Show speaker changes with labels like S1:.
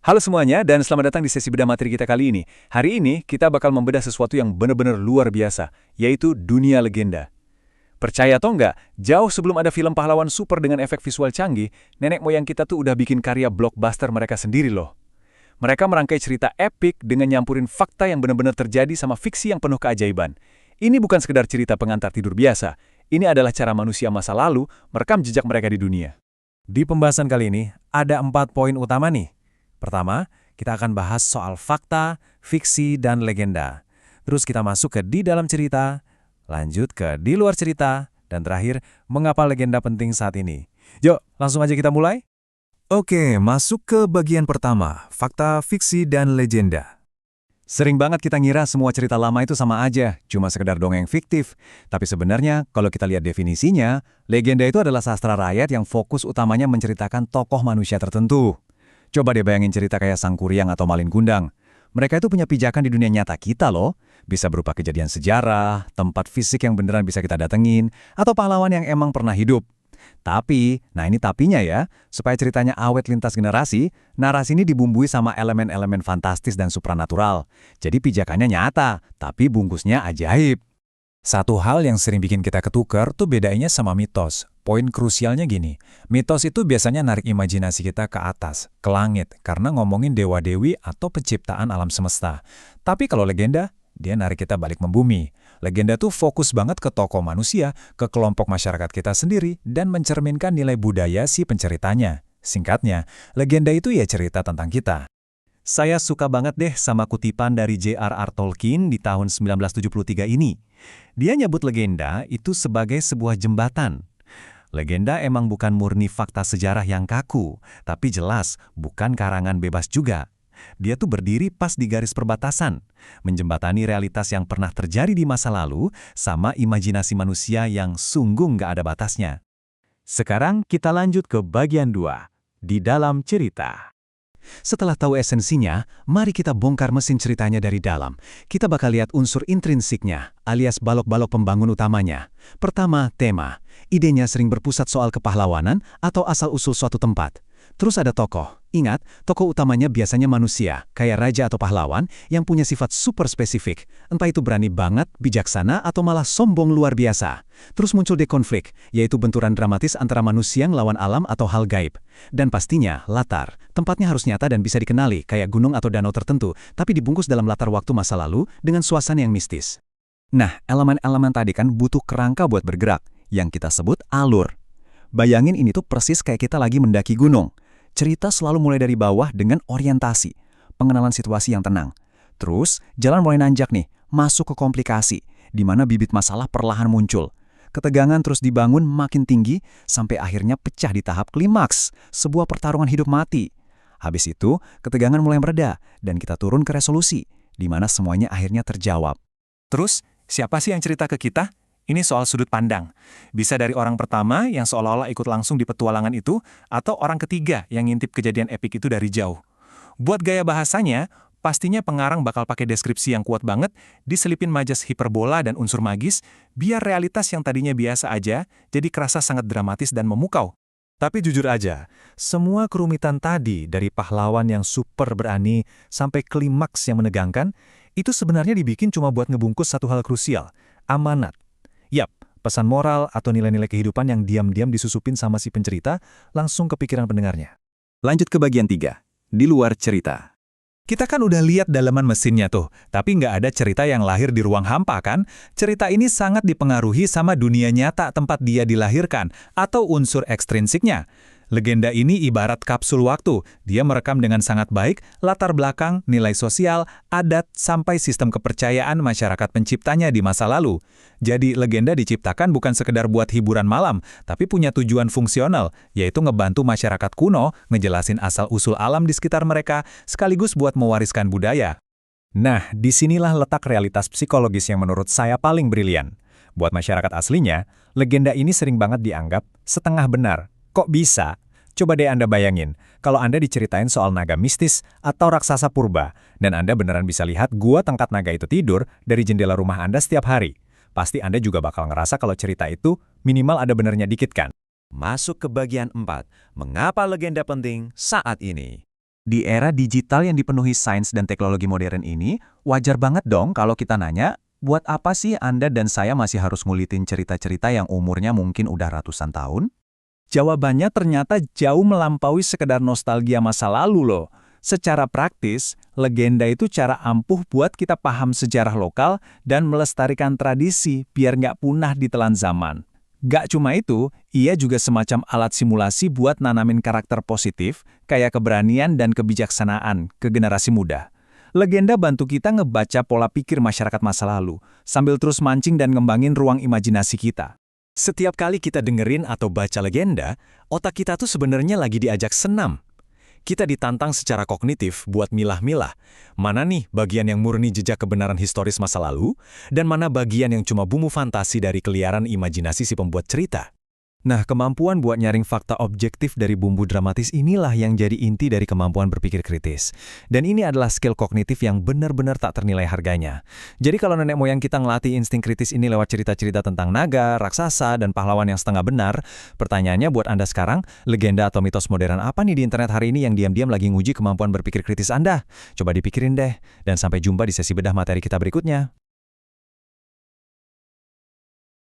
S1: Halo semuanya, dan selamat datang di sesi bedah materi kita kali ini. Hari ini, kita bakal membedah sesuatu yang benar-benar luar biasa, yaitu dunia legenda. Percaya atau enggak, jauh sebelum ada film pahlawan super dengan efek visual canggih, nenek moyang kita tuh udah bikin karya blockbuster mereka sendiri loh. Mereka merangkai cerita epik dengan nyampurin fakta yang benar-benar terjadi sama fiksi yang penuh keajaiban. Ini bukan sekedar cerita pengantar tidur biasa, ini adalah cara manusia masa lalu merekam jejak mereka di dunia.
S2: Di pembahasan kali ini, ada 4 poin utama nih. Pertama, kita akan bahas soal fakta, fiksi, dan legenda. Terus kita masuk ke di dalam cerita, lanjut ke di luar cerita, dan terakhir, mengapa legenda penting saat ini. Yuk, langsung aja kita mulai. Oke, masuk ke bagian pertama, fakta, fiksi, dan legenda.
S1: Sering banget kita ngira semua cerita lama itu sama aja, cuma sekedar dongeng fiktif. Tapi sebenarnya, kalau kita lihat definisinya, legenda itu adalah sastra rakyat yang fokus utamanya menceritakan tokoh manusia tertentu. Coba deh bayangin cerita kayak Sang Kuryang atau Malin Kundang. Mereka itu punya pijakan di dunia nyata kita loh. Bisa berupa kejadian sejarah, tempat fisik yang beneran bisa kita datengin, atau pahlawan yang emang pernah hidup. Tapi, nah ini tapinya ya, supaya ceritanya awet lintas generasi, narasi ini dibumbui sama elemen-elemen fantastis dan supranatural. Jadi pijakannya nyata, tapi bungkusnya ajaib.
S2: Satu hal yang sering bikin kita ketukar tuh bedanya sama mitos. Poin krusialnya gini, mitos itu biasanya narik imajinasi kita ke atas, ke langit, karena ngomongin dewa-dewi atau penciptaan alam semesta. Tapi kalau legenda, dia narik kita balik membumi. Legenda tuh fokus banget ke tokoh manusia, ke kelompok masyarakat kita sendiri, dan mencerminkan nilai budaya si penceritanya. Singkatnya, legenda itu ya cerita tentang kita.
S1: Saya suka banget deh sama kutipan dari J.R.R. Tolkien di tahun 1973 ini. Dia nyebut legenda itu sebagai sebuah jembatan. Legenda emang bukan murni fakta sejarah yang kaku, tapi jelas bukan karangan bebas juga. Dia tuh berdiri pas di garis perbatasan, menjembatani realitas yang pernah terjadi di masa lalu sama imajinasi manusia yang sungguh nggak ada batasnya. Sekarang kita lanjut ke bagian 2, di dalam cerita. Setelah tahu esensinya, mari kita bongkar mesin ceritanya dari dalam. Kita bakal lihat unsur intrinsiknya, alias balok-balok pembangun utamanya. Pertama, tema. Idenya sering berpusat soal kepahlawanan atau asal-usul suatu tempat. Terus ada tokoh. Ingat, tokoh utamanya biasanya manusia, kayak raja atau pahlawan, yang punya sifat super spesifik. Entah itu berani banget, bijaksana, atau malah sombong luar biasa. Terus muncul dekonflik, yaitu benturan dramatis antara manusia ngelawan alam atau hal gaib. Dan pastinya, latar. Tempatnya harus nyata dan bisa dikenali, kayak gunung atau danau tertentu, tapi dibungkus dalam latar waktu masa lalu dengan suasana yang mistis. Nah, elemen-elemen tadi kan butuh kerangka buat bergerak, yang kita sebut alur. Bayangin ini tuh persis kayak kita lagi mendaki gunung. Cerita selalu mulai dari bawah dengan orientasi, pengenalan situasi yang tenang. Terus, jalan mulai nanjak nih, masuk ke komplikasi, di mana bibit masalah perlahan muncul. Ketegangan terus dibangun makin tinggi, sampai akhirnya pecah di tahap klimaks, sebuah pertarungan hidup mati. Habis itu, ketegangan mulai mereda, dan kita turun ke resolusi, di mana semuanya akhirnya terjawab. Terus, siapa sih yang cerita ke kita? Ini soal sudut pandang. Bisa dari orang pertama yang seolah-olah ikut langsung di petualangan itu, atau orang ketiga yang ngintip kejadian epik itu dari jauh. Buat gaya bahasanya, pastinya pengarang bakal pakai deskripsi yang kuat banget, diselipin majas hiperbola dan unsur magis, biar realitas yang tadinya biasa aja, jadi kerasa sangat dramatis dan memukau. Tapi jujur aja, semua kerumitan tadi dari pahlawan yang super berani sampai klimaks yang menegangkan, itu sebenarnya dibikin cuma buat ngebungkus satu hal krusial, amanat. Yap, pesan moral atau nilai-nilai kehidupan yang diam-diam disusupin sama si pencerita langsung ke pikiran pendengarnya. Lanjut ke bagian 3, di luar cerita. Kita kan udah lihat dalaman mesinnya tuh, tapi nggak ada cerita yang lahir di ruang hampa kan? Cerita ini sangat dipengaruhi sama dunia nyata tempat dia dilahirkan, atau unsur ekstrinsiknya. Legenda ini ibarat kapsul waktu, dia merekam dengan sangat baik latar belakang, nilai sosial, adat, sampai sistem kepercayaan masyarakat penciptanya di masa lalu. Jadi legenda diciptakan bukan sekedar buat hiburan malam, tapi punya tujuan fungsional, yaitu ngebantu masyarakat kuno ngejelasin asal-usul alam di sekitar mereka, sekaligus buat mewariskan budaya. Nah, disinilah letak realitas psikologis yang menurut saya paling brilian. Buat masyarakat aslinya, legenda ini sering banget dianggap setengah benar. Kok bisa? Coba deh Anda bayangin, kalau Anda diceritain soal naga mistis atau raksasa purba, dan Anda beneran bisa lihat gua tengkat naga itu tidur dari jendela rumah Anda setiap hari. Pasti Anda juga bakal ngerasa kalau cerita itu minimal ada benernya dikit kan? Masuk ke bagian 4, mengapa legenda penting saat ini?
S3: Di era digital yang dipenuhi sains dan teknologi modern ini, wajar banget dong kalau kita nanya, buat apa sih Anda dan saya masih harus ngulitin cerita-cerita yang umurnya mungkin udah ratusan tahun?
S2: Jawabannya ternyata jauh melampaui sekedar nostalgia masa lalu loh. Secara praktis, legenda itu cara ampuh buat kita paham sejarah lokal dan melestarikan tradisi biar nggak punah ditelan zaman. Gak cuma itu, ia juga semacam alat simulasi buat nanamin karakter positif, kayak keberanian dan kebijaksanaan ke generasi muda. Legenda bantu kita ngebaca pola pikir masyarakat masa lalu, sambil terus mancing dan ngembangin ruang imajinasi kita.
S1: Setiap kali kita dengerin atau baca legenda, otak kita tuh sebenarnya lagi diajak senam. Kita ditantang secara kognitif buat milah-milah, mana nih bagian yang murni jejak kebenaran historis masa lalu, dan mana bagian yang cuma bumbu fantasi dari keliaran imajinasi si pembuat cerita. Nah, kemampuan buat nyaring fakta objektif dari bumbu dramatis inilah yang jadi inti dari kemampuan berpikir kritis. Dan ini adalah skill kognitif yang benar-benar tak ternilai harganya. Jadi kalau nenek moyang kita ngelatih insting kritis ini lewat cerita-cerita tentang naga, raksasa, dan pahlawan yang setengah benar, pertanyaannya buat Anda sekarang, legenda atau mitos modern apa nih di internet hari ini yang diam-diam lagi nguji kemampuan berpikir kritis Anda? Coba dipikirin deh. Dan sampai jumpa di sesi bedah materi kita berikutnya.